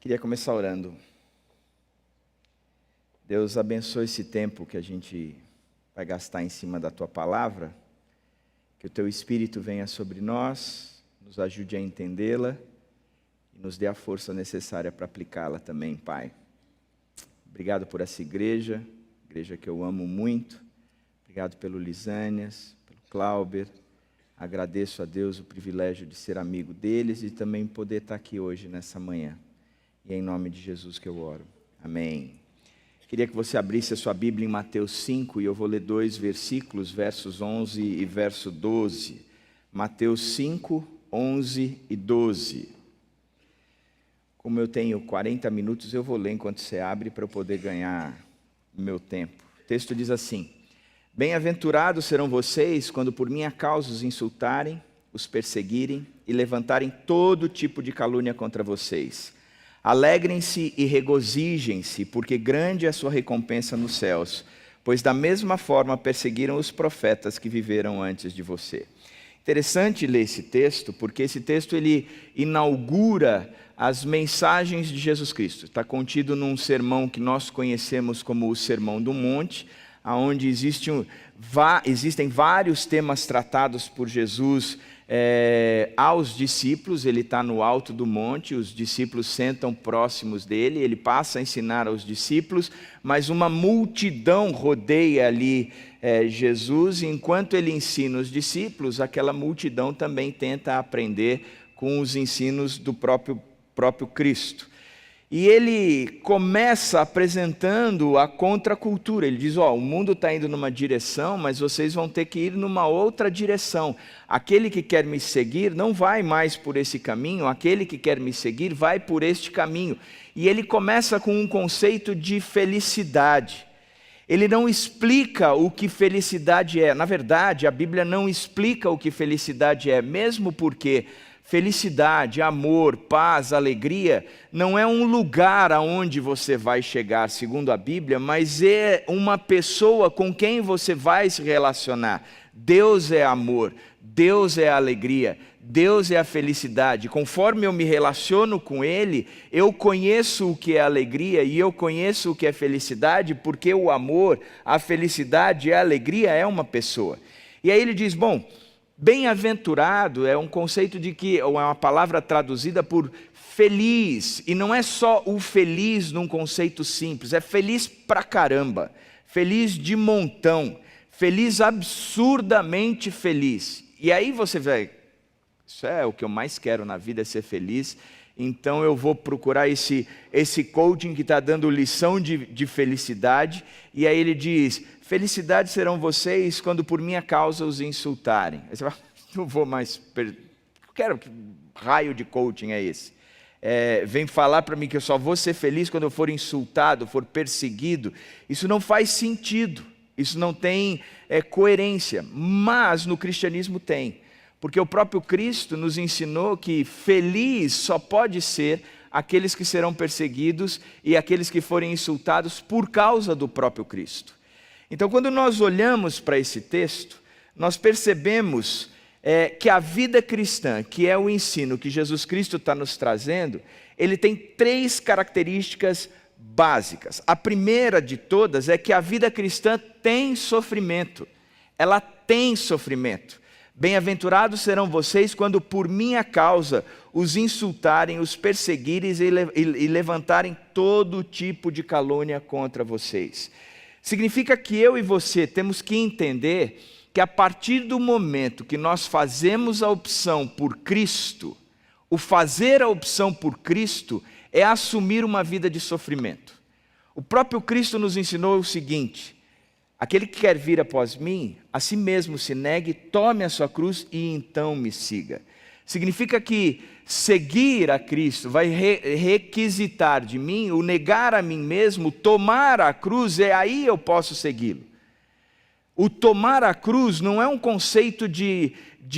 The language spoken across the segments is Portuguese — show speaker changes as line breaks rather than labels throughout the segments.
Queria começar orando. Deus abençoe esse tempo que a gente vai gastar em cima da Tua Palavra, que o Teu Espírito venha sobre nós, nos ajude a entendê-la e nos dê a força necessária para aplicá-la também, Pai. Obrigado por essa igreja que eu amo muito. Obrigado pelo Lisânias, pelo Clauber. Agradeço a Deus o privilégio de ser amigo deles e também poder estar aqui hoje, nessa manhã. E é em nome de Jesus que eu oro. Amém. Queria que você abrisse a sua Bíblia em Mateus 5 e eu vou ler 2 versículos, versos 11 e verso 12. Mateus 5, 11 e 12. Como eu tenho 40 minutos, eu vou ler enquanto você abre para eu poder ganhar o meu tempo. O texto diz assim: Bem-aventurados serão vocês quando por minha causa os insultarem, os perseguirem e levantarem todo tipo de calúnia contra vocês. Alegrem-se e regozijem-se, porque grande é a sua recompensa nos céus, pois da mesma forma perseguiram os profetas que viveram antes de você. Interessante ler esse texto, porque esse texto ele inaugura as mensagens de Jesus Cristo. Está contido num sermão que nós conhecemos como o Sermão do Monte, onde existem vários temas tratados por Jesus aos discípulos. Ele está no alto do monte, os discípulos sentam próximos dele, ele passa a ensinar aos discípulos, mas uma multidão rodeia ali Jesus, e enquanto ele ensina os discípulos, aquela multidão também tenta aprender com os ensinos do próprio Cristo. E ele começa apresentando a contracultura. Ele diz, o mundo está indo numa direção, mas vocês vão ter que ir numa outra direção. Aquele que quer me seguir não vai mais por esse caminho, aquele que quer me seguir vai por este caminho. E ele começa com um conceito de felicidade. Ele não explica o que felicidade é. Na verdade, a Bíblia não explica o que felicidade é, mesmo porque felicidade, amor, paz, alegria, não é um lugar aonde você vai chegar, segundo a Bíblia, mas é uma pessoa com quem você vai se relacionar. Deus é amor, Deus é alegria, Deus é a felicidade. Conforme eu me relaciono com Ele, eu conheço o que é alegria e eu conheço o que é felicidade, porque o amor, a felicidade e a alegria é uma pessoa. E aí ele diz, bem-aventurado é um conceito de que é uma palavra traduzida por feliz, e não é só o feliz num conceito simples, é feliz pra caramba, feliz de montão, feliz absurdamente feliz. E aí você vai, isso é o que eu mais quero na vida, é ser feliz, então eu vou procurar esse coaching que está dando lição de felicidade, e aí ele diz, felicidade serão vocês quando por minha causa os insultarem. Aí você fala, não vou mais, que raio de coaching é esse? Vem falar para mim que eu só vou ser feliz quando eu for insultado, for perseguido. Isso não faz sentido, isso não tem coerência, mas no cristianismo tem. Porque o próprio Cristo nos ensinou que feliz só pode ser aqueles que serão perseguidos e aqueles que forem insultados por causa do próprio Cristo. Então, quando nós olhamos para esse texto, nós percebemos que a vida cristã, que é o ensino que Jesus Cristo está nos trazendo, ele tem 3 características básicas. A primeira de todas é que a vida cristã tem sofrimento. Ela tem sofrimento. Bem-aventurados serão vocês quando por minha causa os insultarem, os perseguirem e levantarem todo tipo de calúnia contra vocês. Significa que eu e você temos que entender que a partir do momento que nós fazemos a opção por Cristo, o fazer a opção por Cristo é assumir uma vida de sofrimento. O próprio Cristo nos ensinou o seguinte: aquele que quer vir após mim, a si mesmo se negue, tome a sua cruz e então me siga. Significa que seguir a Cristo vai requisitar de mim o negar a mim mesmo, tomar a cruz, aí eu posso segui-lo. O tomar a cruz não é um conceito de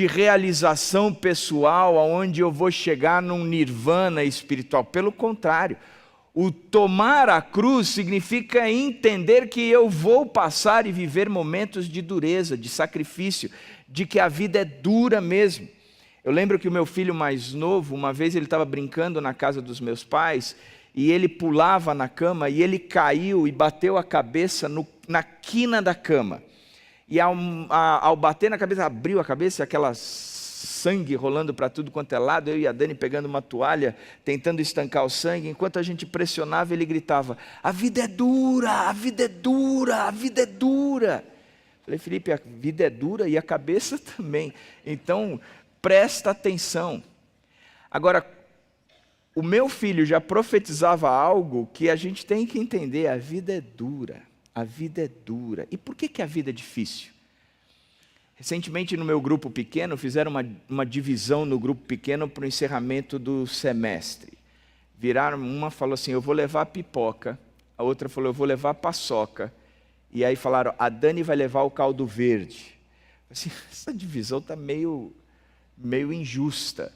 realização pessoal, onde eu vou chegar num nirvana espiritual. Pelo contrário, o tomar a cruz significa entender que eu vou passar e viver momentos de dureza, de sacrifício, de que a vida é dura mesmo. Eu lembro que o meu filho mais novo, uma vez ele estava brincando na casa dos meus pais, e ele pulava na cama, e ele caiu e bateu a cabeça na quina da cama. E ao bater na cabeça, abriu a cabeça, aquela sangue rolando para tudo quanto é lado, eu e a Dani pegando uma toalha, tentando estancar o sangue, enquanto a gente pressionava, ele gritava: a vida é dura, a vida é dura, a vida é dura. Falei: Felipe, a vida é dura e a cabeça também, então presta atenção. Agora, o meu filho já profetizava algo que a gente tem que entender: a vida é dura, a vida é dura. E por que a vida é difícil? Recentemente no meu grupo pequeno, fizeram uma divisão no grupo pequeno para o encerramento do semestre. Viraram, uma falou assim: eu vou levar pipoca, a outra falou: eu vou levar paçoca. E aí falaram: a Dani vai levar o caldo verde. Assim, essa divisão está meio injusta,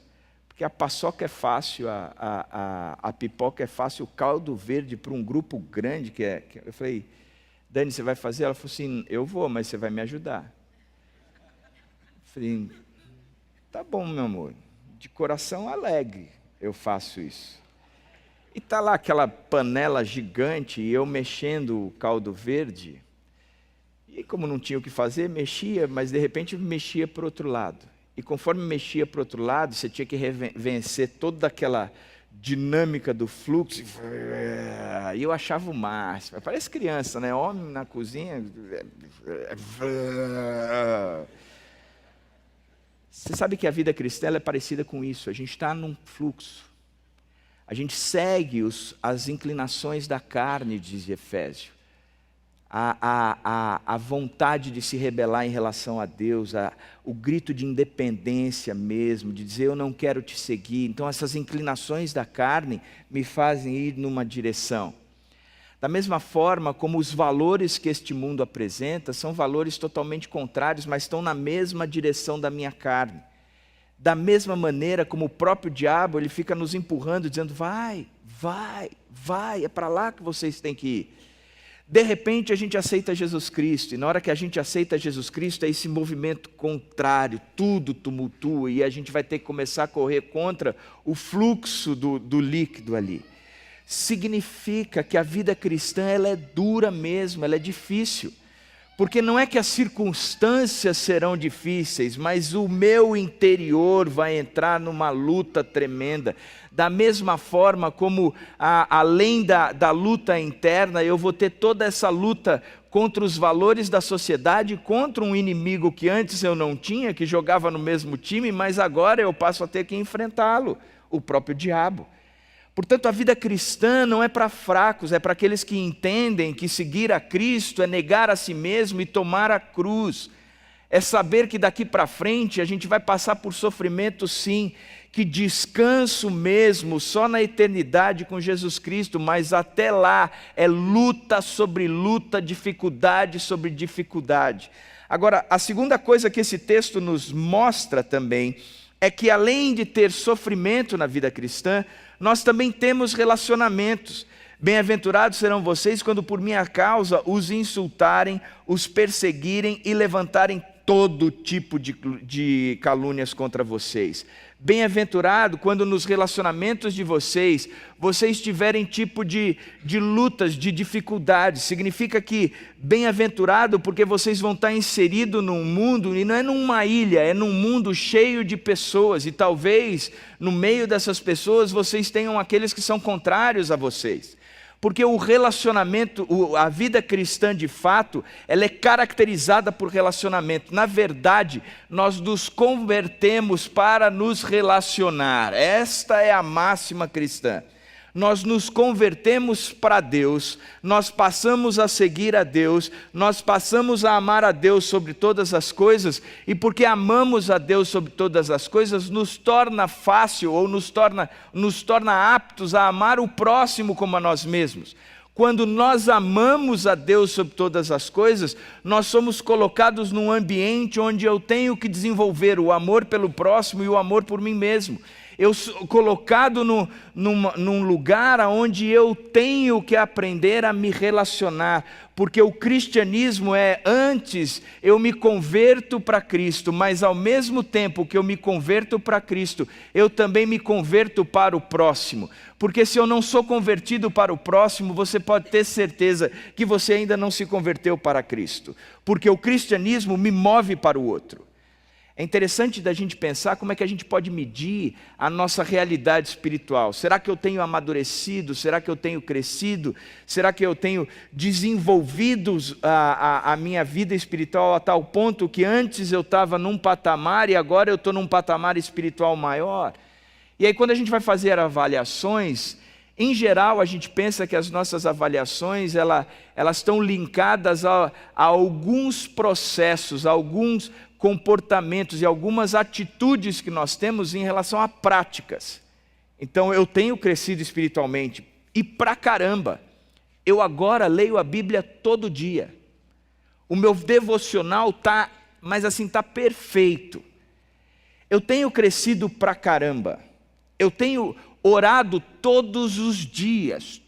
porque a paçoca é fácil, a pipoca é fácil, o caldo verde para um grupo grande eu falei: Dani, você vai fazer? Ela falou assim: eu vou, mas você vai me ajudar. Eu falei: tá bom, meu amor, de coração alegre eu faço isso. E está lá aquela panela gigante e eu mexendo o caldo verde. E como não tinha o que fazer, mexia, mas de repente mexia para o outro lado. E conforme mexia para o outro lado, você tinha que vencer toda aquela dinâmica do fluxo. E eu achava o máximo. Parece criança, né? Homem na cozinha. Você sabe que a vida cristã é parecida com isso. A gente está num fluxo. A gente segue as inclinações da carne, diz Efésio. A vontade de se rebelar em relação a Deus, o grito de independência mesmo, de dizer: eu não quero te seguir. Então essas inclinações da carne me fazem ir numa direção. Da mesma forma como os valores que este mundo apresenta são valores totalmente contrários, mas estão na mesma direção da minha carne. Da mesma maneira como o próprio diabo, ele fica nos empurrando, dizendo: vai, é para lá que vocês têm que ir. De repente a gente aceita Jesus Cristo, e na hora que a gente aceita Jesus Cristo, é esse movimento contrário, tudo tumultua, e a gente vai ter que começar a correr contra o fluxo do líquido ali. Significa que a vida cristã, ela é dura mesmo, ela é difícil. Porque não é que as circunstâncias serão difíceis, mas o meu interior vai entrar numa luta tremenda. Da mesma forma como, além da luta interna, eu vou ter toda essa luta contra os valores da sociedade, contra um inimigo que antes eu não tinha, que jogava no mesmo time, mas agora eu passo a ter que enfrentá-lo, o próprio diabo. Portanto, a vida cristã não é para fracos, é para aqueles que entendem que seguir a Cristo é negar a si mesmo e tomar a cruz. É saber que daqui para frente a gente vai passar por sofrimento, sim, que descanso mesmo só na eternidade com Jesus Cristo, mas até lá é luta sobre luta, dificuldade sobre dificuldade. Agora, a segunda coisa que esse texto nos mostra também é que, além de ter sofrimento na vida cristã, nós também temos relacionamentos. Bem-aventurados serão vocês quando por minha causa os insultarem, os perseguirem e levantarem todo tipo de calúnias contra vocês. Bem-aventurado quando nos relacionamentos de vocês tiverem tipo de lutas, de dificuldades. Significa que bem-aventurado porque vocês vão estar inseridos num mundo, e não é numa ilha, é num mundo cheio de pessoas. E talvez no meio dessas pessoas vocês tenham aqueles que são contrários a vocês. Porque o relacionamento, a vida cristã de fato, ela é caracterizada por relacionamento. Na verdade, nós nos convertemos para nos relacionar. Esta é a máxima cristã. Nós nos convertemos para Deus, nós passamos a seguir a Deus, nós passamos a amar a Deus sobre todas as coisas, e porque amamos a Deus sobre todas as coisas, nos torna fácil ou nos torna aptos a amar o próximo como a nós mesmos. Quando nós amamos a Deus sobre todas as coisas, nós somos colocados num ambiente onde eu tenho que desenvolver o amor pelo próximo e o amor por mim mesmo. eu sou colocado num lugar onde eu tenho que aprender a me relacionar, porque o cristianismo é antes eu me converto para Cristo, mas ao mesmo tempo que eu me converto para Cristo, eu também me converto para o próximo, porque se eu não sou convertido para o próximo, você pode ter certeza que você ainda não se converteu para Cristo, porque o cristianismo me move para o outro. É interessante da gente pensar como é que a gente pode medir a nossa realidade espiritual. Será que eu tenho amadurecido? Será que eu tenho crescido? Será que eu tenho desenvolvido a minha vida espiritual a tal ponto que antes eu estava num patamar e agora eu estou num patamar espiritual maior? E aí quando a gente vai fazer avaliações, em geral a gente pensa que as nossas avaliações elas estão linkadas a alguns processos, a alguns comportamentos e algumas atitudes que nós temos em relação a práticas. Então eu tenho crescido espiritualmente e pra caramba. Eu agora leio a Bíblia todo dia. O meu devocional tá perfeito. Eu tenho crescido pra caramba. Eu tenho orado todos os dias.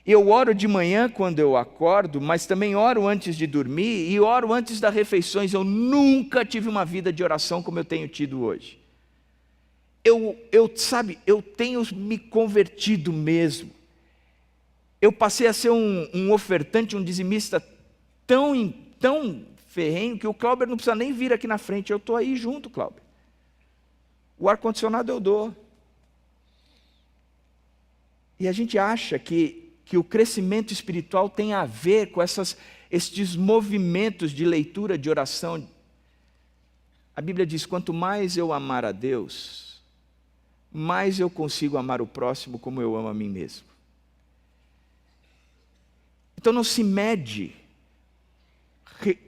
Eu oro de manhã quando eu acordo, mas também oro antes de dormir e oro antes das refeições. Eu nunca tive uma vida de oração como eu tenho tido hoje. Eu tenho me convertido mesmo. Eu passei a ser um ofertante, um dizimista tão ferrenho que o Cláudio não precisa nem vir aqui na frente. Eu estou aí junto, Cláudio. O ar-condicionado eu dou. E a gente acha que o crescimento espiritual tem a ver com estes movimentos de leitura, de oração. A Bíblia diz, quanto mais eu amar a Deus, mais eu consigo amar o próximo como eu amo a mim mesmo. Então não se mede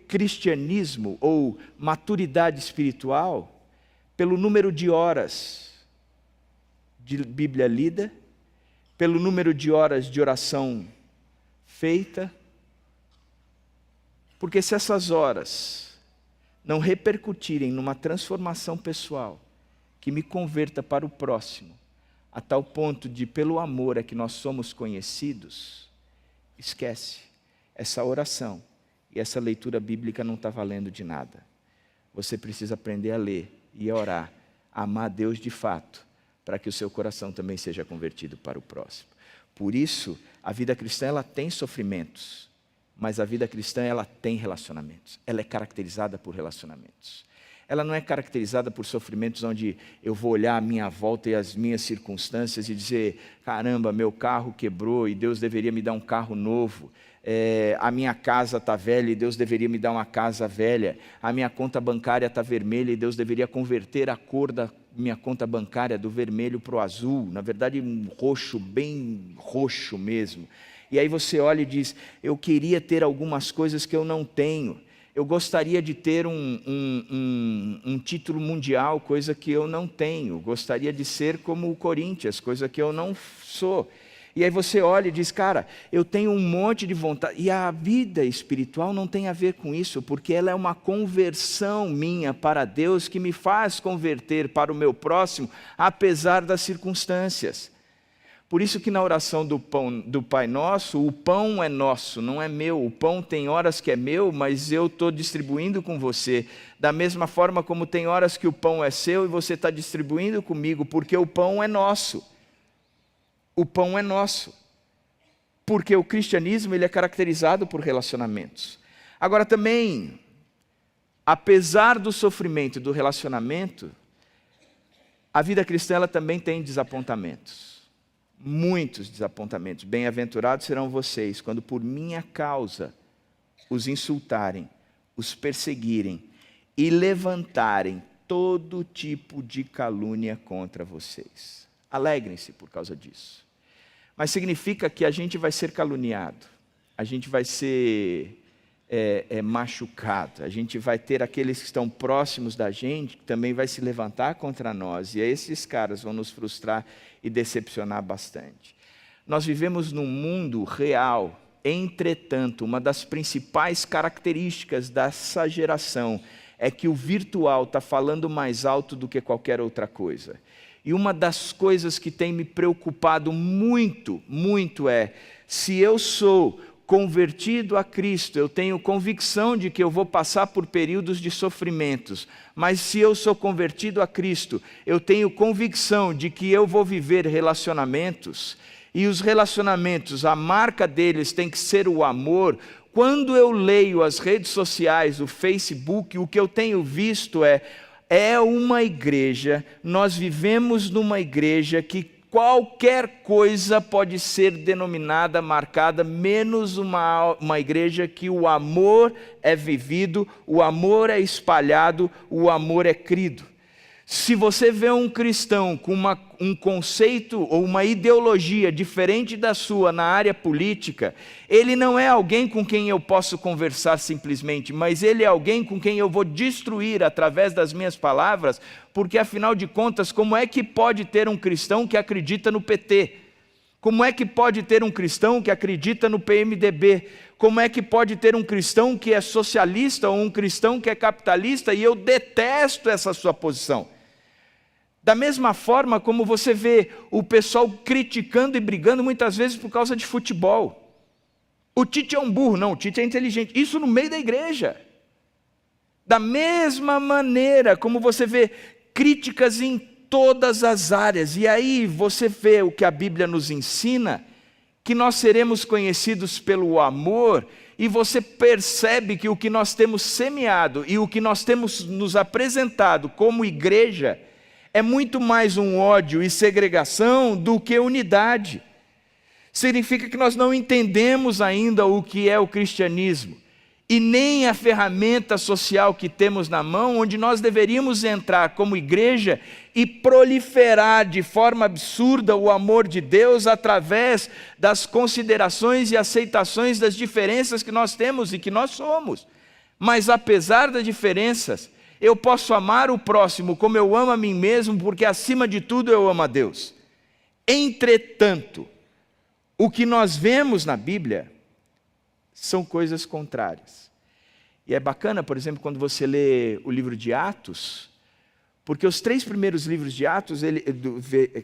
cristianismo ou maturidade espiritual pelo número de horas de Bíblia lida, pelo número de horas de oração feita, porque se essas horas não repercutirem numa transformação pessoal, que me converta para o próximo, a tal ponto de, pelo amor é que nós somos conhecidos, esquece, essa oração e essa leitura bíblica não está valendo de nada. Você precisa aprender a ler e a orar, a amar a Deus de fato, para que o seu coração também seja convertido para o próximo. Por isso, a vida cristã ela tem sofrimentos, mas a vida cristã ela tem relacionamentos. Ela é caracterizada por relacionamentos. Ela não é caracterizada por sofrimentos onde eu vou olhar a minha volta e as minhas circunstâncias e dizer, caramba, meu carro quebrou e Deus deveria me dar um carro novo. A minha casa está velha e Deus deveria me dar uma casa velha. A minha conta bancária está vermelha e Deus deveria converter a cor da minha conta bancária do vermelho para o azul. Na verdade, um roxo, bem roxo mesmo. E aí você olha e diz, eu queria ter algumas coisas que eu não tenho. Eu gostaria de ter um título mundial, coisa que eu não tenho. Gostaria de ser como o Corinthians, coisa que eu não sou. E aí você olha e diz, cara, eu tenho um monte de vontade. E a vida espiritual não tem a ver com isso, porque ela é uma conversão minha para Deus que me faz converter para o meu próximo, apesar das circunstâncias. Por isso que na oração do Pai Nosso, o pão é nosso, não é meu. O pão tem horas que é meu, mas eu estou distribuindo com você. Da mesma forma como tem horas que o pão é seu e você está distribuindo comigo, porque o pão é nosso. O pão é nosso. Porque o cristianismo ele é caracterizado por relacionamentos. Agora também, apesar do sofrimento e do relacionamento, a vida cristã ela também tem desapontamentos. Muitos desapontamentos. Bem-aventurados serão vocês, quando por minha causa os insultarem, os perseguirem e levantarem todo tipo de calúnia contra vocês. Alegrem-se por causa disso. Mas significa que a gente vai ser caluniado, a gente vai ser machucado, a gente vai ter aqueles que estão próximos da gente, que também vai se levantar contra nós, e esses caras vão nos frustrar e decepcionar bastante. Nós vivemos num mundo real, entretanto, uma das principais características dessa geração é que o virtual está falando mais alto do que qualquer outra coisa. E uma das coisas que tem me preocupado muito, muito é, se eu sou convertido a Cristo, eu tenho convicção de que eu vou passar por períodos de sofrimentos, mas se eu sou convertido a Cristo, eu tenho convicção de que eu vou viver relacionamentos, e os relacionamentos, a marca deles tem que ser o amor. Quando eu leio as redes sociais, o Facebook, o que eu tenho visto é uma igreja, nós vivemos numa igreja que qualquer coisa pode ser denominada, marcada, menos uma igreja que o amor é vivido, o amor é espalhado, o amor é crido. Se você vê um cristão com um conceito ou uma ideologia diferente da sua na área política, ele não é alguém com quem eu posso conversar simplesmente, mas ele é alguém com quem eu vou destruir através das minhas palavras, porque afinal de contas, como é que pode ter um cristão que acredita no PT? Como é que pode ter um cristão que acredita no PMDB? Como é que pode ter um cristão que é socialista ou um cristão que é capitalista? E eu detesto essa sua posição. Da mesma forma como você vê o pessoal criticando e brigando muitas vezes por causa de futebol. O Tite é um burro, não, o Tite é inteligente. Isso no meio da igreja. Da mesma maneira como você vê críticas em todas as áreas. E aí você vê o que a Bíblia nos ensina, que nós seremos conhecidos pelo amor, e você percebe que o que nós temos semeado e o que nós temos nos apresentado como igreja é muito mais um ódio e segregação do que unidade. Significa que nós não entendemos ainda o que é o cristianismo, e nem a ferramenta social que temos na mão, onde nós deveríamos entrar como igreja e proliferar de forma absurda o amor de Deus através das considerações e aceitações das diferenças que nós temos e que nós somos. Mas apesar das diferenças, eu posso amar o próximo como eu amo a mim mesmo, porque acima de tudo eu amo a Deus. Entretanto, o que nós vemos na Bíblia são coisas contrárias. E é bacana, por exemplo, quando você lê o livro de Atos, porque os 3 primeiros livros de Atos,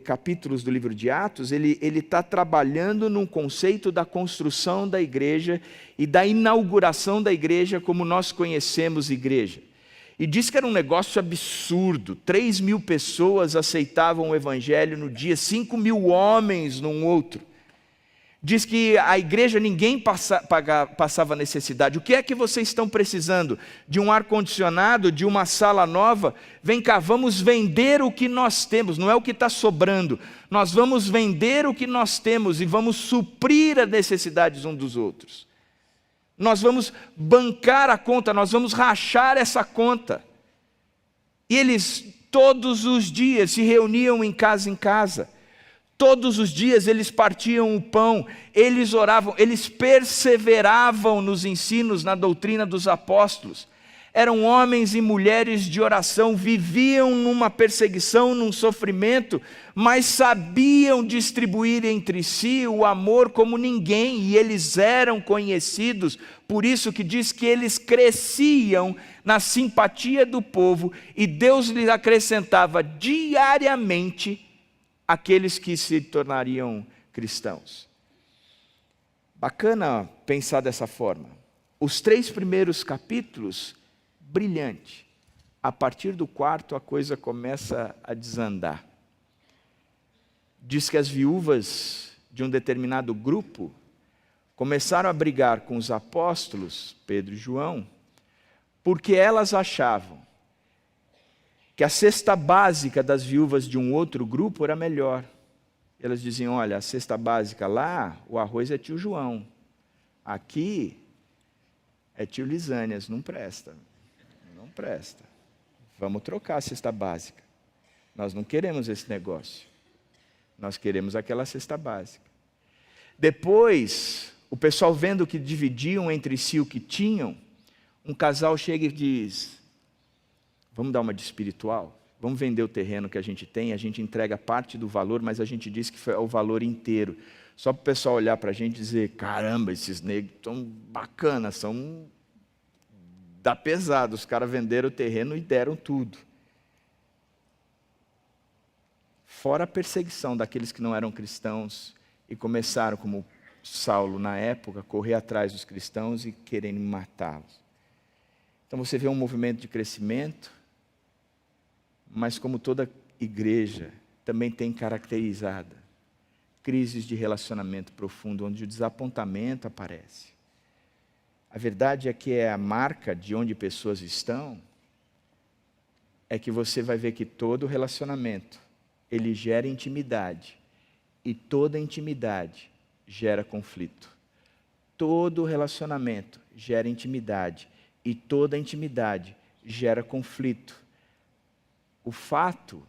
capítulos do livro de Atos, ele está trabalhando num conceito da construção da igreja e da inauguração da igreja como nós conhecemos igreja. E diz que era um negócio absurdo, 3.000 pessoas aceitavam o evangelho no dia, 5.000 homens num outro. Diz que a igreja ninguém passava necessidade. O que é que vocês estão precisando? De um ar-condicionado, de uma sala nova? Vem cá, vamos vender o que nós temos, não é o que está sobrando. Nós vamos vender o que nós temos e vamos suprir as necessidades uns dos outros. Nós vamos bancar a conta, nós vamos rachar essa conta. E eles todos os dias se reuniam em casa. Todos os dias eles partiam o pão, eles oravam, eles perseveravam nos ensinos, na doutrina dos apóstolos. Eram homens e mulheres de oração, viviam numa perseguição, num sofrimento, mas sabiam distribuir entre si o amor como ninguém, e eles eram conhecidos, por isso que diz que eles cresciam na simpatia do povo, e Deus lhes acrescentava diariamente aqueles que se tornariam cristãos. Bacana pensar dessa forma. Os 3 primeiros capítulos, brilhante. A partir do 4º a coisa começa a desandar. Diz que as viúvas de um determinado grupo começaram a brigar com os apóstolos, Pedro e João, porque elas achavam que a cesta básica das viúvas de um outro grupo era melhor. Elas diziam, olha, a cesta básica lá, o arroz é tio João. Aqui é tio Lisânias, não presta. Não presta. Vamos trocar a cesta básica. Nós não queremos esse negócio. Nós queremos aquela cesta básica. Depois, o pessoal vendo que dividiam entre si o que tinham, um casal chega e diz, vamos dar uma de espiritual? Vamos vender o terreno que a gente tem, a gente entrega parte do valor, mas a gente diz que é o valor inteiro. Só para o pessoal olhar para a gente e dizer, caramba, esses negros são bacanas, são dá pesado, os caras venderam o terreno e deram tudo. Fora a perseguição daqueles que não eram cristãos e começaram, como Saulo na época, a correr atrás dos cristãos e querendo matá-los. Então você vê um movimento de crescimento, mas como toda igreja, também tem caracterizada crises de relacionamento profundo, onde o desapontamento aparece. A verdade é que é a marca de onde pessoas estão, é que você vai ver que todo relacionamento, ele gera intimidade, e toda intimidade gera conflito. Todo relacionamento gera intimidade, e toda intimidade gera conflito. O fato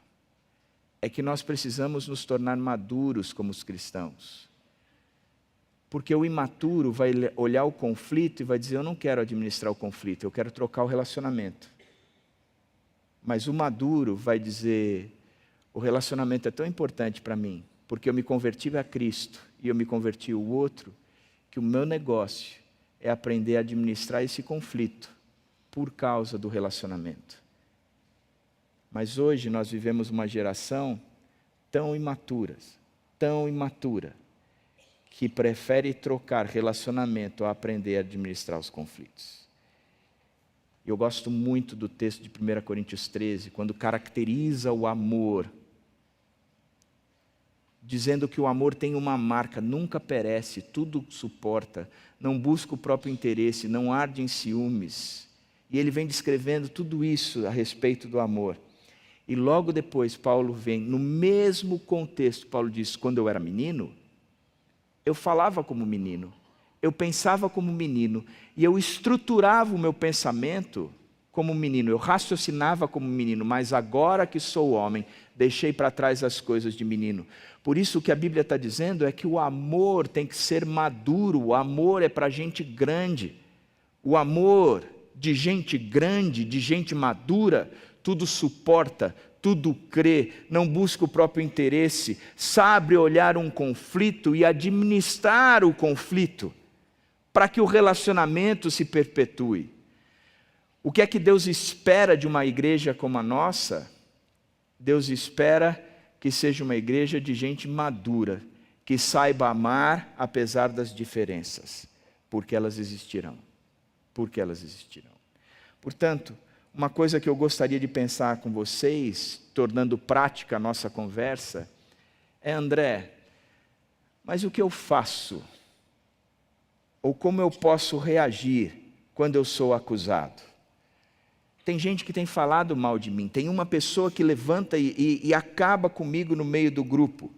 é que nós precisamos nos tornar maduros como os cristãos. Porque o imaturo vai olhar o conflito e vai dizer, eu não quero administrar o conflito, eu quero trocar o relacionamento. Mas o maduro vai dizer, o relacionamento é tão importante para mim, porque eu me converti a Cristo e eu me converti ao outro, que o meu negócio é aprender a administrar esse conflito por causa do relacionamento. Mas hoje nós vivemos uma geração tão imatura, que prefere trocar relacionamento a aprender a administrar os conflitos. Eu gosto muito do texto de 1 Coríntios 13, quando caracteriza o amor, dizendo que o amor tem uma marca, nunca perece, tudo suporta, não busca o próprio interesse, não arde em ciúmes. E ele vem descrevendo tudo isso a respeito do amor. E logo depois Paulo vem, no mesmo contexto, Paulo diz, quando eu era menino, eu falava como menino, eu pensava como menino, e eu estruturava o meu pensamento como menino, eu raciocinava como menino, mas agora que sou homem, deixei para trás as coisas de menino. Por isso o que a Bíblia está dizendo é que o amor tem que ser maduro, o amor é para gente grande, o amor de gente grande, de gente madura, tudo suporta, tudo crê, não busca o próprio interesse, sabe olhar um conflito e administrar o conflito, para que o relacionamento se perpetue. O que é que Deus espera de uma igreja como a nossa? Deus espera que seja uma igreja de gente madura, que saiba amar apesar das diferenças, porque elas existirão. Portanto, uma coisa que eu gostaria de pensar com vocês, tornando prática a nossa conversa, é, André, mas o que eu faço? Ou como eu posso reagir quando eu sou acusado? Tem gente que tem falado mal de mim, tem uma pessoa que levanta e acaba comigo no meio do grupo.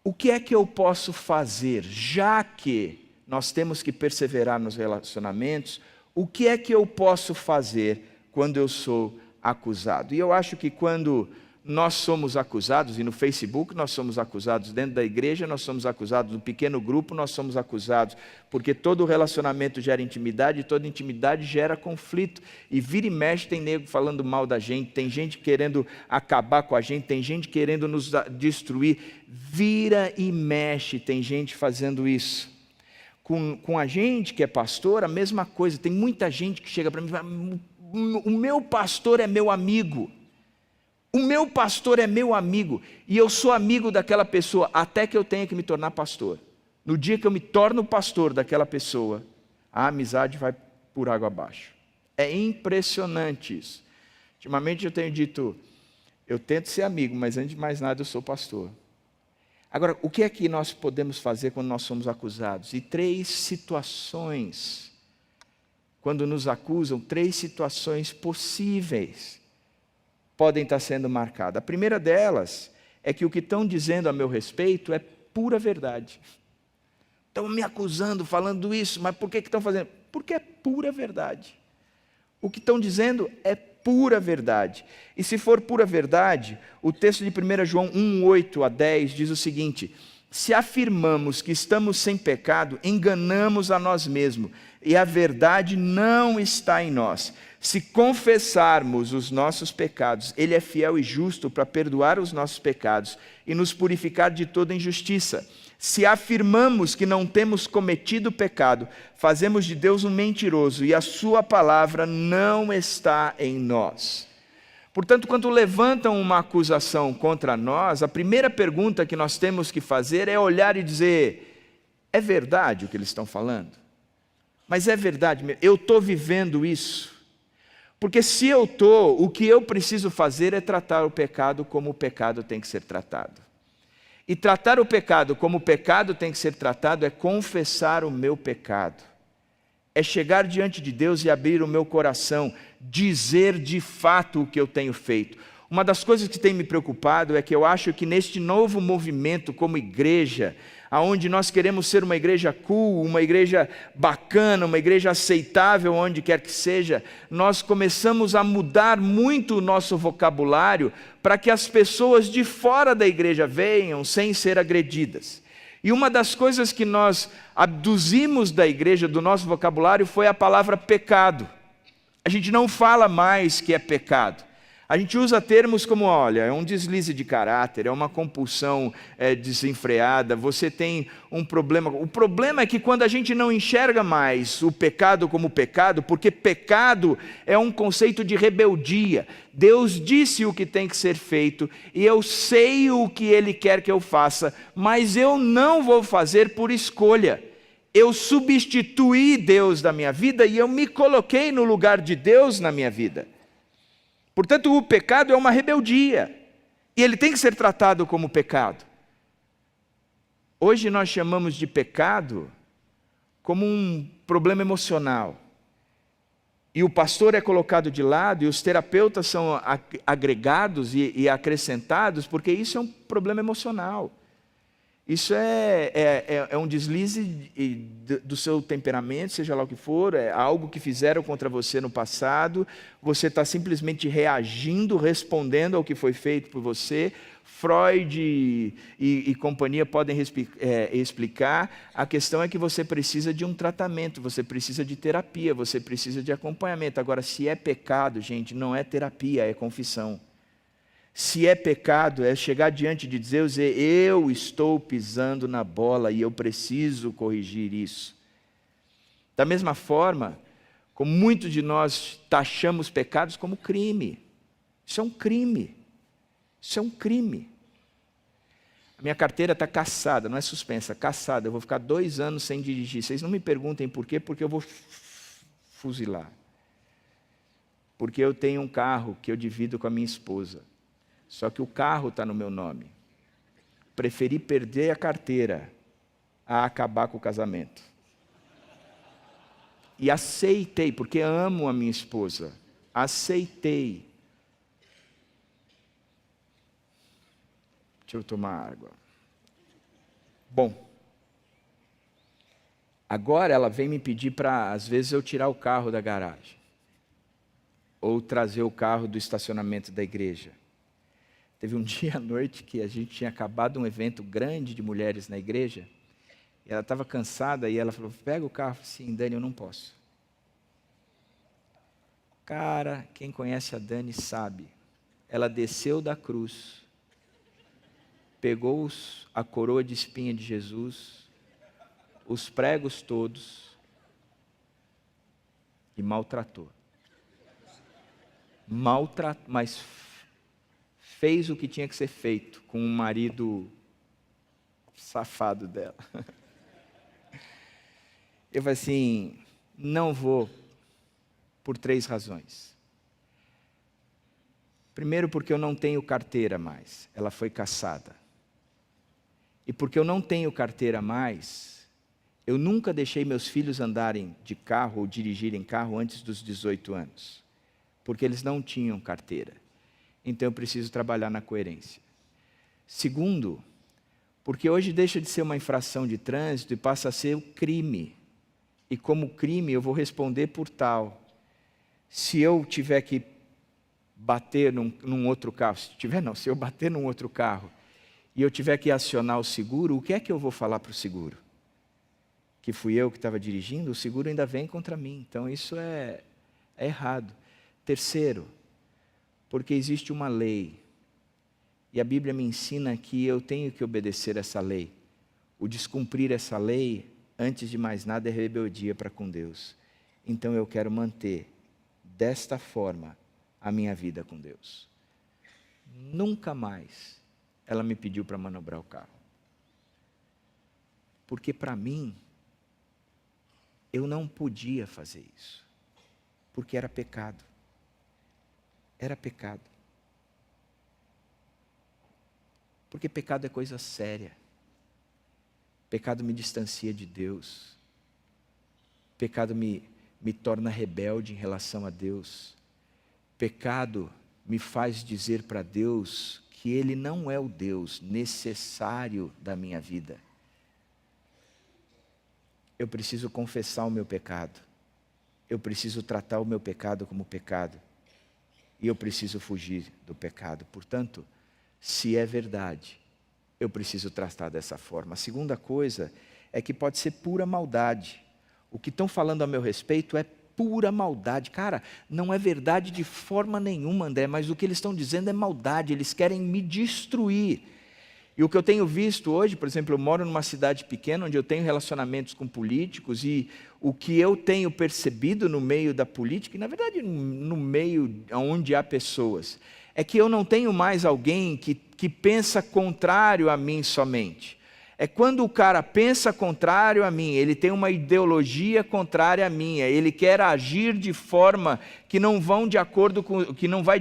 O que é que eu posso fazer, já que nós temos que perseverar nos relacionamentos? O que é que eu posso fazer quando eu sou acusado? E eu acho que quando nós somos acusados, e no Facebook nós somos acusados, dentro da igreja nós somos acusados, no pequeno grupo nós somos acusados, porque todo relacionamento gera intimidade, e toda intimidade gera conflito, e vira e mexe tem nego falando mal da gente, tem gente querendo acabar com a gente, tem gente querendo nos destruir, vira e mexe, tem gente fazendo isso. Com a gente que é pastor, a mesma coisa, tem muita gente que chega para mim e fala, o meu pastor é meu amigo, o meu pastor é meu amigo, e eu sou amigo daquela pessoa, até que eu tenha que me tornar pastor. No dia que eu me torno pastor daquela pessoa, a amizade vai por água abaixo. É impressionante isso. Ultimamente eu tenho dito, eu tento ser amigo, mas antes de mais nada eu sou pastor. Agora, o que é que nós podemos fazer quando nós somos acusados? E 3 situações, quando nos acusam, 3 situações possíveis podem estar sendo marcadas. A primeira delas é que o que estão dizendo a meu respeito é pura verdade. Estão me acusando, falando isso, mas por que estão fazendo? Porque é pura verdade. O que estão dizendo é pura verdade. E se for pura verdade, o texto de 1 João 1, 8 a 10 diz o seguinte: se afirmamos que estamos sem pecado, enganamos a nós mesmos, e a verdade não está em nós. Se confessarmos os nossos pecados, Ele é fiel e justo para perdoar os nossos pecados e nos purificar de toda injustiça. Se afirmamos que não temos cometido pecado, fazemos de Deus um mentiroso e a sua palavra não está em nós. Portanto, quando levantam uma acusação contra nós, a primeira pergunta que nós temos que fazer é olhar e dizer: é verdade o que eles estão falando? Mas é verdade mesmo? Eu estou vivendo isso? Porque se eu estou, o que eu preciso fazer é tratar o pecado como o pecado tem que ser tratado. E tratar o pecado como o pecado tem que ser tratado é confessar o meu pecado. É chegar diante de Deus e abrir o meu coração, dizer de fato o que eu tenho feito. Uma das coisas que tem me preocupado é que eu acho que neste novo movimento como igreja, aonde nós queremos ser uma igreja cool, uma igreja bacana, uma igreja aceitável onde quer que seja, nós começamos a mudar muito o nosso vocabulário para que as pessoas de fora da igreja venham sem ser agredidas. E uma das coisas que nós abduzimos da igreja, do nosso vocabulário, foi a palavra pecado. A gente não fala mais que é pecado. A gente usa termos como, olha, é um deslize de caráter, é uma compulsão desenfreada, você tem um problema. O problema é que quando a gente não enxerga mais o pecado como pecado, porque pecado é um conceito de rebeldia. Deus disse o que tem que ser feito e eu sei o que Ele quer que eu faça, mas eu não vou fazer por escolha. Eu substituí Deus da minha vida e eu me coloquei no lugar de Deus na minha vida. Portanto, o pecado é uma rebeldia, e ele tem que ser tratado como pecado. Hoje nós chamamos de pecado como um problema emocional, e o pastor é colocado de lado, e os terapeutas são agregados e acrescentados, porque isso é um problema emocional. Isso é um deslize do seu temperamento, seja lá o que for, é algo que fizeram contra você no passado, você está simplesmente reagindo, respondendo ao que foi feito por você. Freud e companhia podem explicar, a questão é que você precisa de um tratamento, você precisa de terapia, você precisa de acompanhamento. Agora, se é pecado, gente, não é terapia, é confissão. Se é pecado, é chegar diante de Deus e dizer: eu estou pisando na bola e eu preciso corrigir isso. Da mesma forma, como muitos de nós taxamos pecados como crime. Isso é um crime. Isso é um crime. A minha carteira está cassada, não é suspensa, cassada. Eu vou ficar 2 anos sem dirigir. Vocês não me perguntem por quê, porque eu vou fuzilar. Porque eu tenho um carro que eu divido com a minha esposa. Só que o carro está no meu nome. Preferi perder a carteira a acabar com o casamento. E aceitei, porque amo a minha esposa. Aceitei. Deixa eu tomar água. Bom. Agora ela vem me pedir para, às vezes, eu tirar o carro da garagem. Ou trazer o carro do estacionamento da igreja. Teve um dia à noite que a gente tinha acabado um evento grande de mulheres na igreja, e ela estava cansada, e ela falou: pega o carro. Eu falei: sim, Dani, eu não posso. Cara, quem conhece a Dani sabe, ela desceu da cruz, pegou a coroa de espinha de Jesus, os pregos todos, e maltratou. Mas fez o que tinha que ser feito com o marido safado dela. Eu falei assim: não vou, por 3 razões. Primeiro, porque eu não tenho carteira mais, ela foi cassada. E porque eu não tenho carteira mais, eu nunca deixei meus filhos andarem de carro ou dirigirem carro antes dos 18 anos, porque eles não tinham carteira. Então eu preciso trabalhar na coerência. Segundo, porque hoje deixa de ser uma infração de trânsito e passa a ser um crime. E como crime eu vou responder por tal. Se eu tiver que bater num outro carro, se eu bater num outro carro e eu tiver que acionar o seguro, o que é que eu vou falar para o seguro? Que fui eu que estava dirigindo? O seguro ainda vem contra mim. Então isso é errado. Terceiro, porque existe uma lei, e a Bíblia me ensina que eu tenho que obedecer essa lei. o descumprir essa lei, antes de mais nada, é rebeldia para com Deus. Então eu quero manter desta forma a minha vida com Deus. Nunca mais ela me pediu para manobrar o carro. Porque para mim, eu não podia fazer isso. Porque era pecado. Era pecado. Porque pecado é coisa séria. Pecado me distancia de Deus. Pecado me torna rebelde em relação a Deus. Pecado me faz dizer para Deus que Ele não é o Deus necessário da minha vida. Eu preciso confessar o meu pecado. Eu preciso tratar o meu pecado como pecado. E eu preciso fugir do pecado. Portanto, se é verdade, eu preciso tratar dessa forma. A segunda coisa é que pode ser pura maldade. O que estão falando a meu respeito é pura maldade. Cara, não é verdade de forma nenhuma, André, mas o que eles estão dizendo é maldade. Eles querem me destruir. E o que eu tenho visto hoje, por exemplo, eu moro numa cidade pequena, onde eu tenho relacionamentos com políticos, e o que eu tenho percebido no meio da política, e na verdade no meio onde há pessoas, é que eu não tenho mais alguém que pensa contrário a mim somente. É quando o cara pensa contrário a mim, ele tem uma ideologia contrária à minha, ele quer agir de forma que não vai de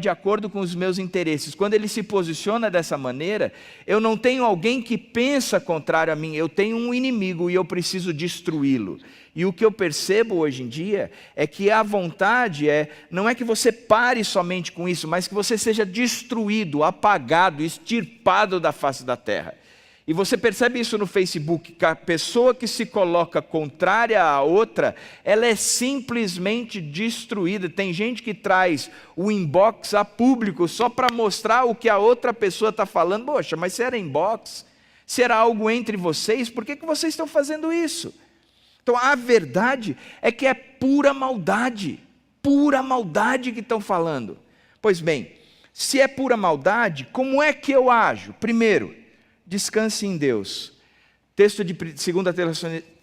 acordo com os meus interesses. Quando ele se posiciona dessa maneira, eu não tenho alguém que pensa contrário a mim, eu tenho um inimigo e eu preciso destruí-lo. E o que eu percebo hoje em dia é que a vontade não é que você pare somente com isso, mas que você seja destruído, apagado, extirpado da face da terra. E você percebe isso no Facebook, que a pessoa que se coloca contrária à outra, ela é simplesmente destruída. Tem gente que traz o inbox a público só para mostrar o que a outra pessoa está falando. Poxa, mas se era inbox, se era algo entre vocês, por que vocês estão fazendo isso? Então a verdade é que é pura maldade que estão falando. Pois bem, se é pura maldade, como é que eu ajo? Primeiro, descanse em Deus. Texto de 2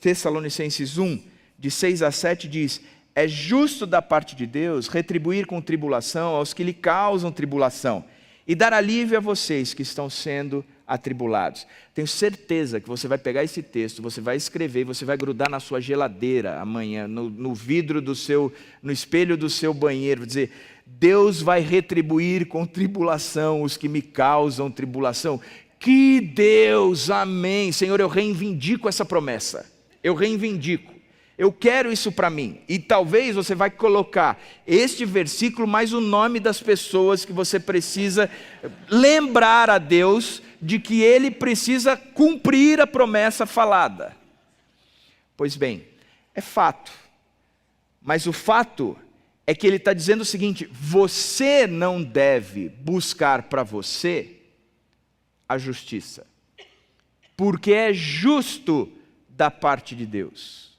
Tessalonicenses 1, de 6 a 7 diz: é justo da parte de Deus retribuir com tribulação aos que lhe causam tribulação e dar alívio a vocês que estão sendo atribulados. Tenho certeza que você vai pegar esse texto, você vai escrever, você vai grudar na sua geladeira amanhã, no vidro no espelho do seu banheiro, dizer: Deus vai retribuir com tribulação os que me causam tribulação. Que Deus, amém. Senhor, eu reivindico essa promessa. Eu reivindico. Eu quero isso para mim. E talvez você vai colocar este versículo mais o nome das pessoas que você precisa lembrar a Deus de que Ele precisa cumprir a promessa falada. Pois bem, é fato. Mas o fato é que Ele está dizendo o seguinte: você não deve buscar para você a justiça, porque é justo da parte de Deus.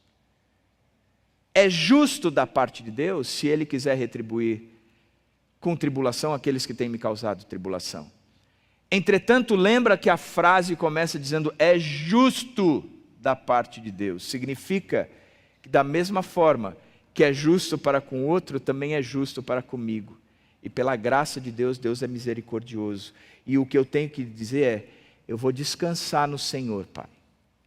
É justo da parte de Deus se Ele quiser retribuir com tribulação aqueles que têm me causado tribulação. Entretanto, lembra que a frase começa dizendo: é justo da parte de Deus. Significa que da mesma forma que é justo para com o outro, também é justo para comigo. E pela graça de Deus, Deus é misericordioso. E o que eu tenho que dizer é: eu vou descansar no Senhor, Pai.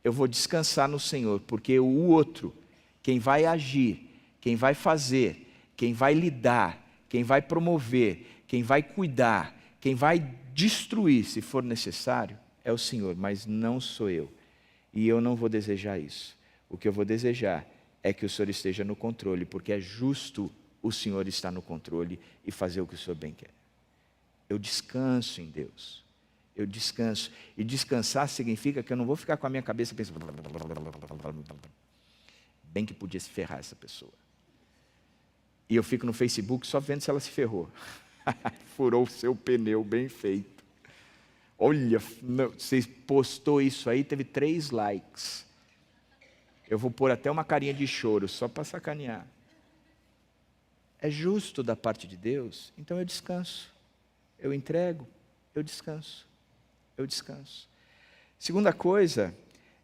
Eu vou descansar no Senhor, porque o outro, quem vai agir, quem vai fazer, quem vai lidar, quem vai promover, quem vai cuidar, quem vai destruir, se for necessário, é o Senhor, mas não sou eu. E eu não vou desejar isso. O que eu vou desejar é que o Senhor esteja no controle, porque é justo o Senhor estar no controle e fazer o que o Senhor bem quer. Eu descanso em Deus. Eu descanso. E descansar significa que eu não vou ficar com a minha cabeça pensando: bem que podia se ferrar essa pessoa. E eu fico no Facebook só vendo se ela se ferrou. Furou o seu pneu, bem feito. Olha, você postou isso aí, teve 3 likes. Eu vou pôr até uma carinha de choro, só para sacanear. É justo da parte de Deus, então eu descanso. Eu entrego, eu descanso. Eu descanso. Segunda coisa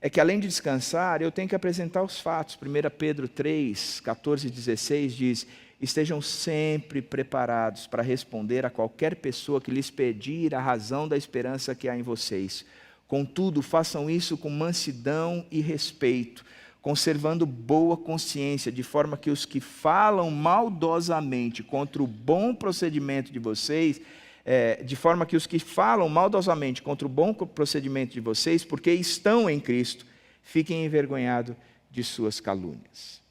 é que além de descansar, eu tenho que apresentar os fatos. 1 Pedro 3, 14 e 16 diz: estejam sempre preparados para responder a qualquer pessoa que lhes pedir a razão da esperança que há em vocês. Contudo, façam isso com mansidão e respeito, conservando boa consciência, de forma que os que falam maldosamente contra o bom procedimento de vocês, porque estão em Cristo, fiquem envergonhados de suas calúnias.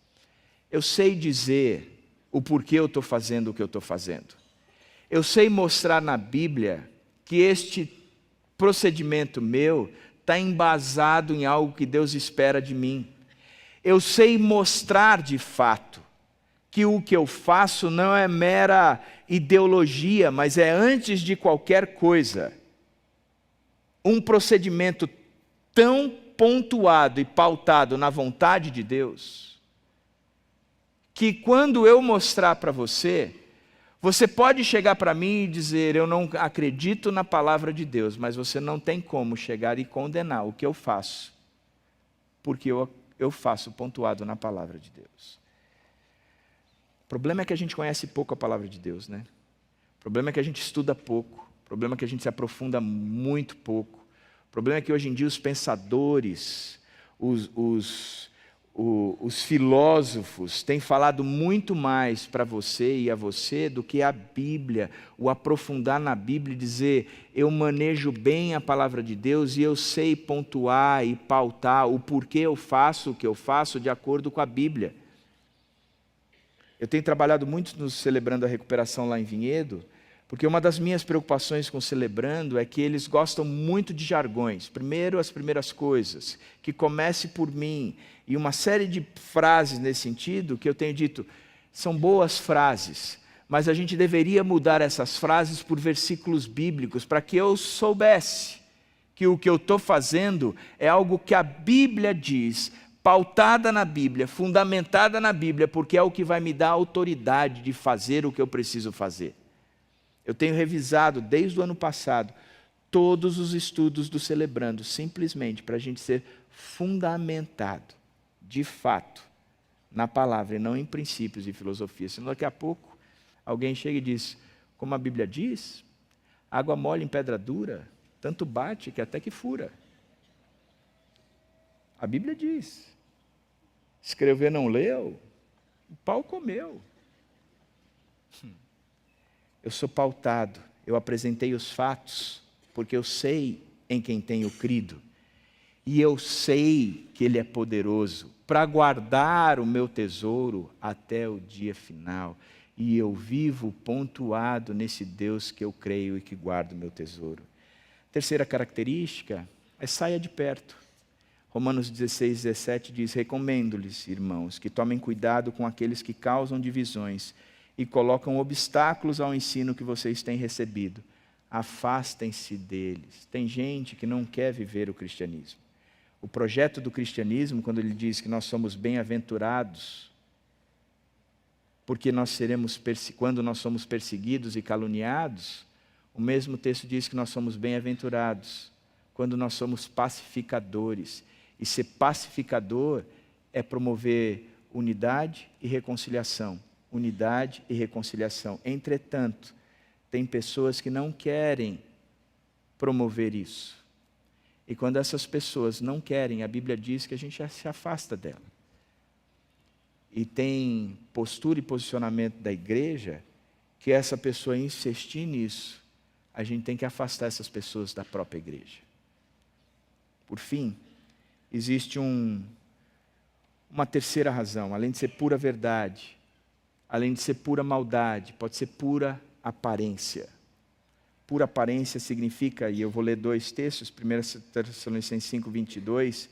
Eu sei dizer o porquê eu estou fazendo o que eu estou fazendo. Eu sei mostrar na Bíblia que este procedimento meu está embasado em algo que Deus espera de mim. Eu sei mostrar de fato que o que eu faço não é mera ideologia, mas é, antes de qualquer coisa, um procedimento tão pontuado e pautado na vontade de Deus, que quando eu mostrar para você, você pode chegar para mim e dizer: eu não acredito na palavra de Deus, mas você não tem como chegar e condenar o que eu faço, porque eu faço pontuado na palavra de Deus. O problema é que a gente conhece pouco a palavra de Deus, né? O problema é que a gente estuda pouco. O problema é que a gente se aprofunda muito pouco. O problema é que hoje em dia os pensadores, os filósofos têm falado muito mais para você e a você do que a Bíblia, o aprofundar na Bíblia e dizer: eu manejo bem a palavra de Deus e eu sei pontuar e pautar o porquê eu faço o que eu faço de acordo com a Bíblia. Eu tenho trabalhado muito no Celebrando a Recuperação lá em Vinhedo, porque uma das minhas preocupações com o Celebrando é que eles gostam muito de jargões. Primeiro, as primeiras coisas, que comece por mim, e uma série de frases nesse sentido, que eu tenho dito, são boas frases, mas a gente deveria mudar essas frases por versículos bíblicos, para que eu soubesse que o que eu estou fazendo é algo que a Bíblia diz, pautada na Bíblia, fundamentada na Bíblia, porque é o que vai me dar autoridade de fazer o que eu preciso fazer. Eu tenho revisado desde o ano passado todos os estudos do Celebrando, simplesmente para a gente ser fundamentado, de fato, na palavra e não em princípios e filosofia. Senão daqui a pouco alguém chega e diz: como a Bíblia diz, água mole em pedra dura, tanto bate que até que fura. A Bíblia diz. Escrever não leu, o pau comeu. Eu sou pautado, eu apresentei os fatos, porque eu sei em quem tenho crido. E eu sei que Ele é poderoso para guardar o meu tesouro até o dia final. E eu vivo pontuado nesse Deus que eu creio e que guarda o meu tesouro. Terceira característica é: saia de perto. Romanos 16, 17 diz: recomendo-lhes, irmãos, que tomem cuidado com aqueles que causam divisões e colocam obstáculos ao ensino que vocês têm recebido. Afastem-se deles. Tem gente que não quer viver o cristianismo. O projeto do cristianismo, quando ele diz que nós somos bem-aventurados, porque quando nós somos perseguidos e caluniados, o mesmo texto diz que nós somos bem-aventurados quando nós somos pacificadores. E ser pacificador é promover unidade e reconciliação. Unidade e reconciliação. Entretanto, tem pessoas que não querem promover isso. E quando essas pessoas não querem, a Bíblia diz que a gente já se afasta dela. E tem postura e posicionamento da igreja que essa pessoa insistir nisso, a gente tem que afastar essas pessoas da própria igreja. Por fim, existe uma terceira razão, além de ser pura verdade, além de ser pura maldade, pode ser pura aparência. Pura aparência significa, e eu vou ler dois textos, 1 Tessalonicenses 5, 22,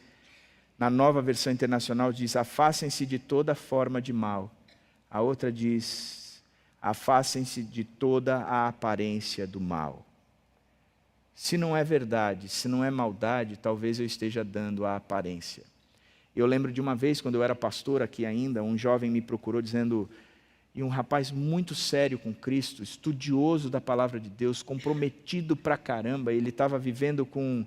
na Nova Versão Internacional diz: afastem-se de toda forma de mal. A outra diz: afastem-se de toda a aparência do mal. Se não é verdade, se não é maldade, talvez eu esteja dando a aparência. Eu lembro de uma vez, quando eu era pastor aqui ainda, um jovem me procurou dizendo, e um rapaz muito sério com Cristo, estudioso da palavra de Deus, comprometido pra caramba, ele estava vivendo com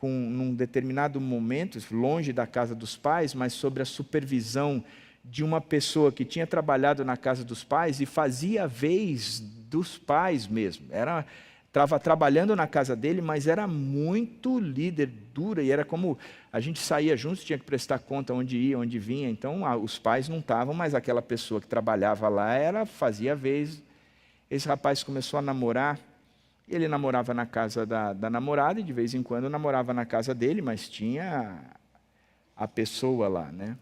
num determinado momento, longe da casa dos pais, mas sob a supervisão de uma pessoa que tinha trabalhado na casa dos pais e fazia a vez dos pais mesmo. Estava trabalhando na casa dele, mas era muito líder, dura, e era como a gente saía juntos, tinha que prestar conta onde ia, onde vinha, então os pais não estavam, mas aquela pessoa que trabalhava lá fazia a vez. Esse rapaz começou a namorar, ele namorava na casa da namorada, e de vez em quando namorava na casa dele, mas tinha a pessoa lá, né?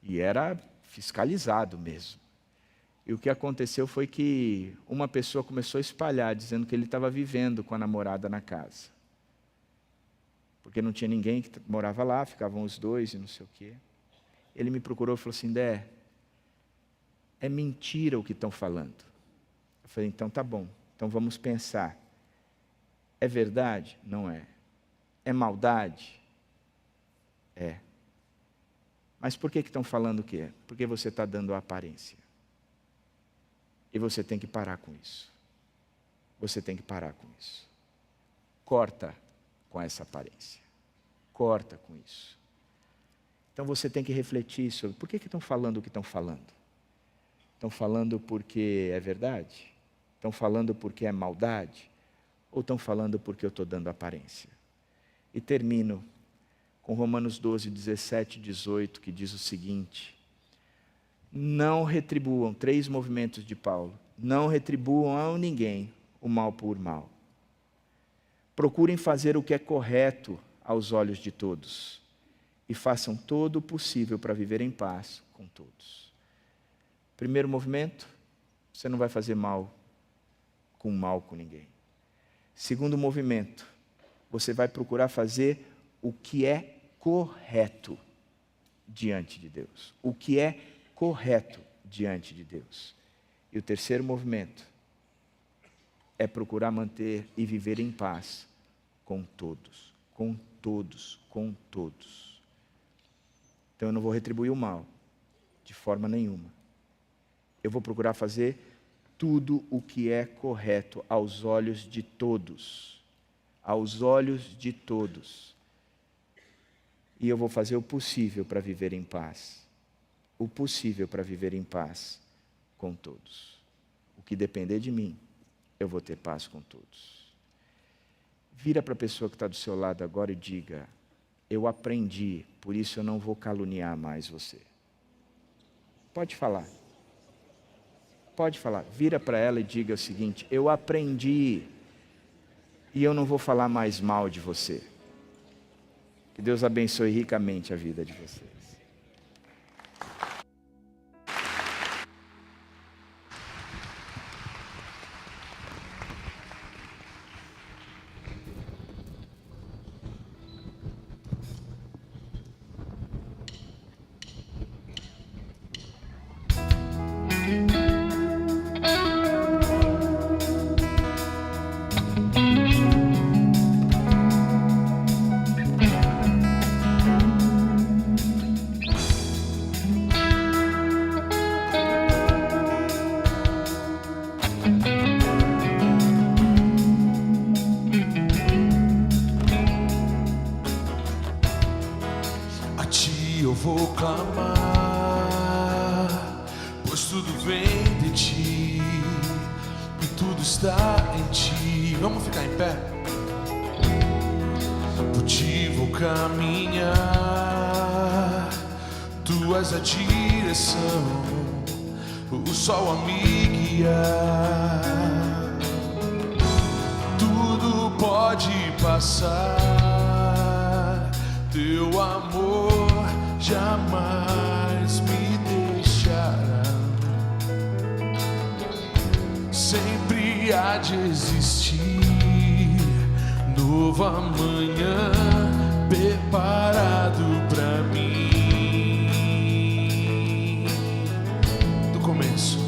E era fiscalizado mesmo. E o que aconteceu foi que uma pessoa começou a espalhar, dizendo que ele estava vivendo com a namorada na casa. Porque não tinha ninguém que morava lá, ficavam os dois e não sei o quê. Ele me procurou e falou assim: Dé, é mentira o que estão falando. Eu falei: então tá bom, então vamos pensar. É verdade? Não é. É maldade? É. Mas por que estão falando o quê? Porque você está dando a aparência. E você tem que parar com isso. Você tem que parar com isso. Corta com essa aparência. Corta com isso. Então você tem que refletir sobre por que estão falando o que estão falando. Estão falando porque é verdade? Estão falando porque é maldade? Ou estão falando porque eu estou dando aparência? E termino com Romanos 12, 17 e 18, que diz o seguinte: não retribuam, 3 movimentos de Paulo, não retribuam a ninguém o mal por mal. Procurem fazer o que é correto aos olhos de todos e façam todo o possível para viver em paz com todos. Primeiro movimento, você não vai fazer mal com ninguém. Segundo movimento, você vai procurar fazer o que é correto diante de Deus. O que é correto diante de Deus. E o terceiro movimento é procurar manter e viver em paz com todos. Com todos. Com todos. Então eu não vou retribuir o mal de forma nenhuma. Eu vou procurar fazer tudo o que é correto aos olhos de todos. Aos olhos de todos. E eu vou fazer o possível para viver em paz. O possível para viver em paz com todos. O que depender de mim, eu vou ter paz com todos. Vira para a pessoa que está do seu lado agora e diga: eu aprendi, por isso eu não vou caluniar mais você. Pode falar. Pode falar. Vira para ela e diga o seguinte: eu aprendi e eu não vou falar mais mal de você. Que Deus abençoe ricamente a vida de vocês.
vou clamar, pois tudo vem de ti e tudo está em ti. Vamos ficar em pé? Por ti vou caminhar, tu és a direção, o sol a me guiar. Tudo pode passar, teu amor jamais me deixará. Sempre há de existir novo amanhã preparado pra mim. Do começo.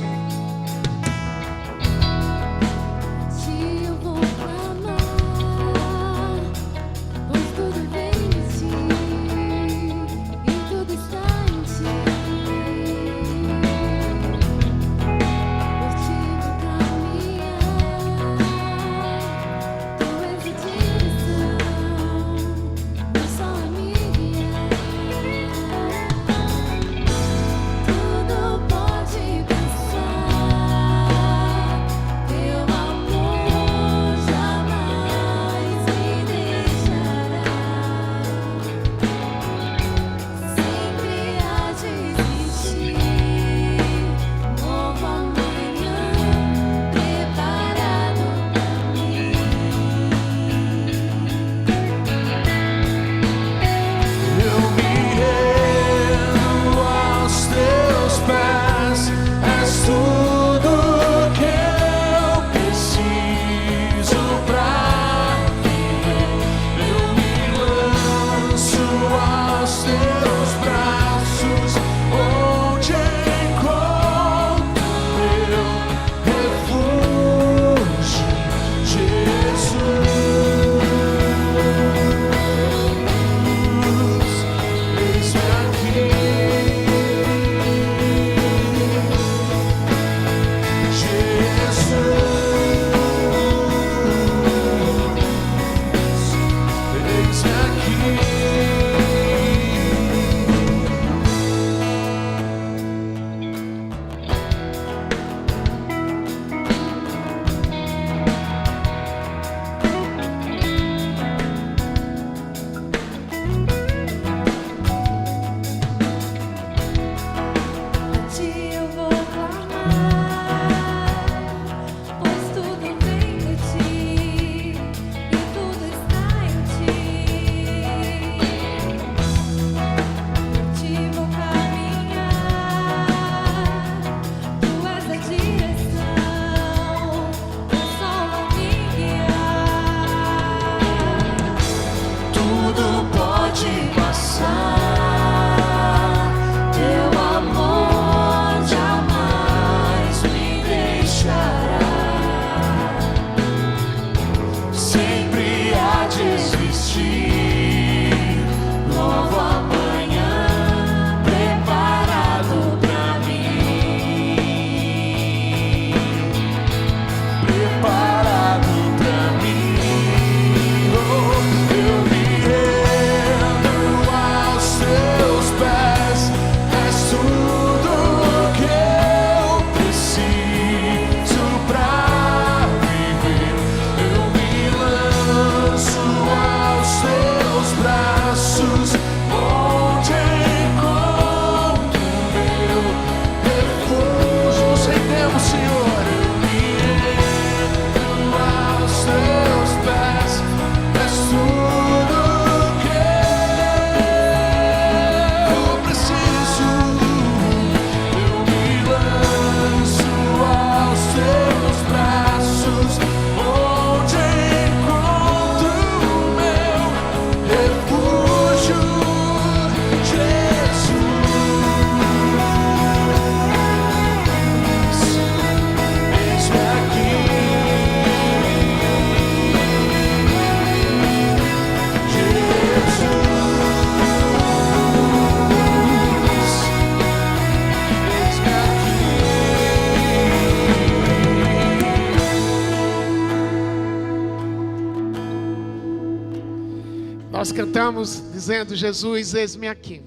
Nós cantamos dizendo: Jesus, eis-me aqui.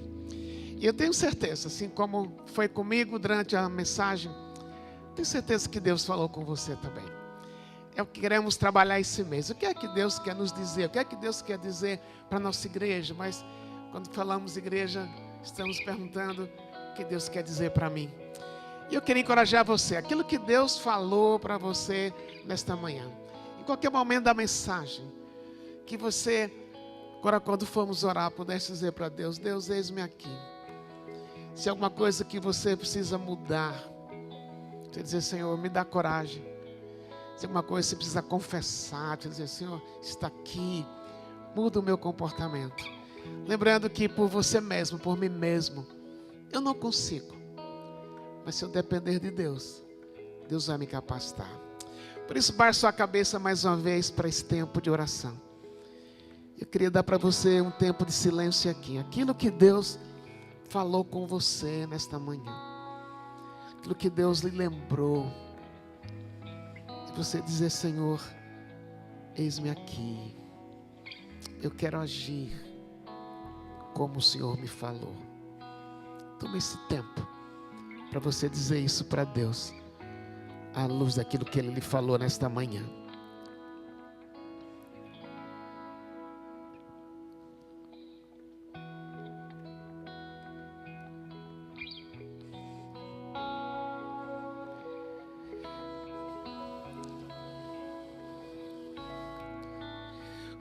E eu tenho certeza, assim como foi comigo durante a mensagem, tenho certeza que Deus falou com você também. É o que queremos trabalhar esse mês. O que é que Deus quer nos dizer? O que é que Deus quer dizer para a nossa igreja? Mas quando falamos igreja, estamos perguntando o que Deus quer dizer para mim. E eu queria encorajar você. Aquilo que Deus falou para você nesta manhã. Em qualquer momento da mensagem, que você, agora quando formos orar, pudesse dizer para Deus: Deus, eis-me aqui. Se há alguma coisa que você precisa mudar, você dizer: Senhor, me dá coragem. Se há alguma coisa que você precisa confessar, você dizer: Senhor, está aqui, muda o meu comportamento. Lembrando que por você mesmo, por mim mesmo, eu não consigo. Mas se eu depender de Deus, Deus vai me capacitar. Por isso, baixe sua cabeça mais uma vez para esse tempo de oração. Eu queria dar para você um tempo de silêncio aqui. Aquilo que Deus falou com você nesta manhã, aquilo que Deus lhe lembrou, e você dizer: Senhor, eis-me aqui, eu quero agir como o Senhor me falou. Tome esse tempo para você dizer isso para Deus, à luz daquilo que Ele lhe falou nesta manhã.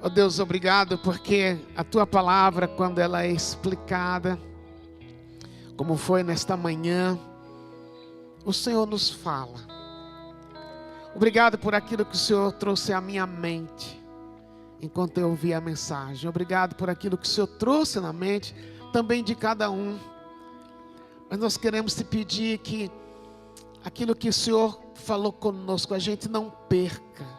Oh Deus, obrigado porque a Tua palavra, quando ela é explicada, como foi nesta manhã, o Senhor nos fala. Obrigado por aquilo que o Senhor trouxe à minha mente, enquanto eu ouvia a mensagem. Obrigado por aquilo que o Senhor trouxe na mente, também de cada um. Mas nós queremos te pedir que aquilo que o Senhor falou conosco, a gente não perca.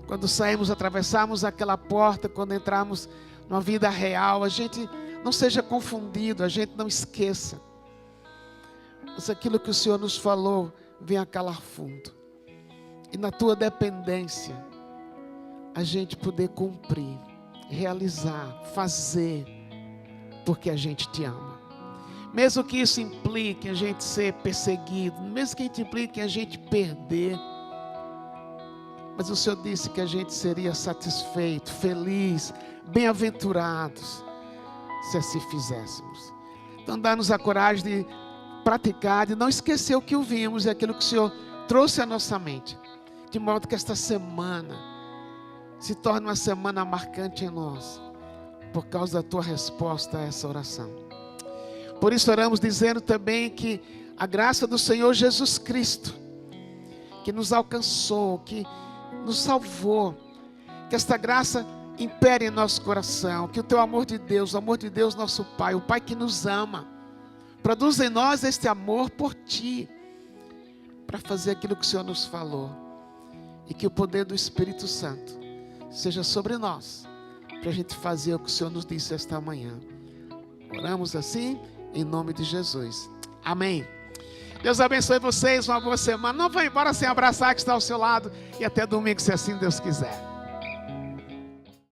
Quando saímos, atravessarmos aquela porta, quando entrarmos numa vida real, a gente não seja confundido, a gente não esqueça. Mas aquilo que o Senhor nos falou, venha calar fundo. E na tua dependência, a gente poder cumprir, realizar, fazer, porque a gente te ama. Mesmo que isso implique a gente ser perseguido, mesmo que isso implique a gente perder, mas o Senhor disse que a gente seria satisfeito, feliz, bem-aventurados, se assim fizéssemos. Então dá-nos a coragem de praticar, de não esquecer o que ouvimos e aquilo que o Senhor trouxe à nossa mente. De modo que esta semana se torne uma semana marcante em nós, por causa da tua resposta a essa oração. Por isso oramos dizendo também que a graça do Senhor Jesus Cristo, que nos alcançou, que nos salvou, que esta graça impere em nosso coração, que o teu amor de Deus, o amor de Deus nosso Pai, o Pai que nos ama, produz em nós este amor por ti, para fazer aquilo que o Senhor nos falou, e que o poder do Espírito Santo seja sobre nós, para a gente fazer o que o Senhor nos disse esta manhã. Oramos assim, em nome de Jesus. Amém. Deus abençoe vocês, uma boa semana. Não vá embora sem abraçar que está ao seu lado. E até domingo, se assim Deus quiser.